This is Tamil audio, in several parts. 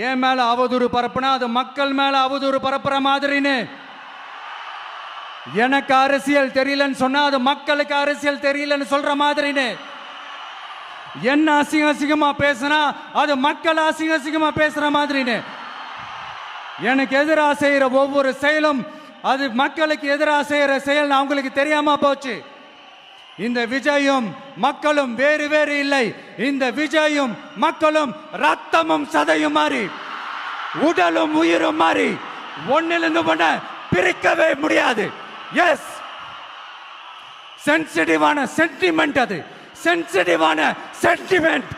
என் மேல அவதூறு பரப்புனா அது மக்கள் மேல அவதூறு பரப்புற மாதிரின்னு. எனக்கு அரசியல் தெரியலன்னு சொன்னா அது மக்களுக்கு அரசியல் தெரியலன்னு சொல்ற மாதிரின்னு. என்ன அசிங்கமா பேசினா அது மக்கள் அசிங்கமா பேசுற மாதிரின்னு. எனக்கு எதிராக செய்யற ஒவ்வொரு செயலும் அது மக்களுக்கு எதிராக செய்யற செயல் அவங்களுக்கு தெரியாம போச்சு. இந்த விஜயும் மக்களும் வேறு வேறு இல்லை. இந்த விஜயும் மக்களும் ரத்தமும் சதையும் மாறி உடலும் உயிரும் மாறி ஒன்னிலிருந்து ஒண்ண பிரிக்கவே முடியாது. எஸ், சென்சிட்டிவான சென்டிமெண்ட், அது சென்சிட்டிவான சென்டிமெண்ட்.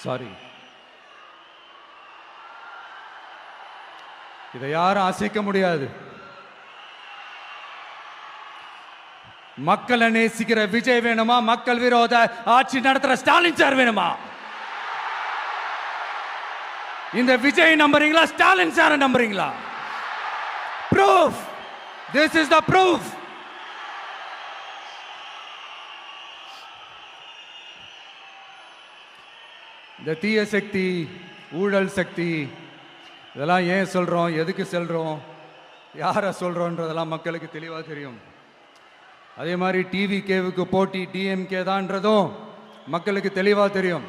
சாரி, இதை யாரும் அசைக்க முடியாது. மக்களை நேசிக்கிற விஜய் வேணுமா? மக்கள் விரோத ஆட்சி நடத்துற ஸ்டாலின் சார் வேணுமா? இந்த விஜய் நம்புறீங்களா? ஸ்டாலின் சார் நம்புறீங்களா? Proof, this is the proof. இந்த தீய சக்தி, ஊழல் சக்தி, இதெல்லாம் ஏன் சொல்கிறோம், எதுக்கு சொல்கிறோம், யாரை சொல்கிறோன்றதெல்லாம் மக்களுக்கு தெளிவாக தெரியும். அதே மாதிரி டிவிகேவுக்கு போட்டி டிஎம்கே தான்றதும் மக்களுக்கு தெளிவாக தெரியும்.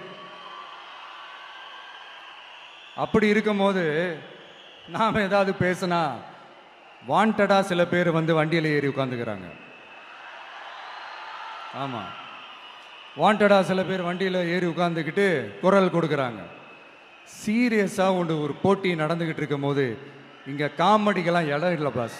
அப்படி இருக்கும்போது நாம் ஏதாவது பேசினா வாண்டடாக சில பேர் வந்து வண்டியில் ஏறி உட்காந்துக்கிறாங்க. ஆமாம், வாண்டடா சில பேர் வண்டியில் ஏறி உட்காந்துக்கிட்டு குரல் கொடுக்குறாங்க. சீரியஸாக ஒரு போட்டி நடந்துக்கிட்டு இருக்கும் போது இங்கே காமெடிக்கெல்லாம் இடம் இல்லை பாஸ்.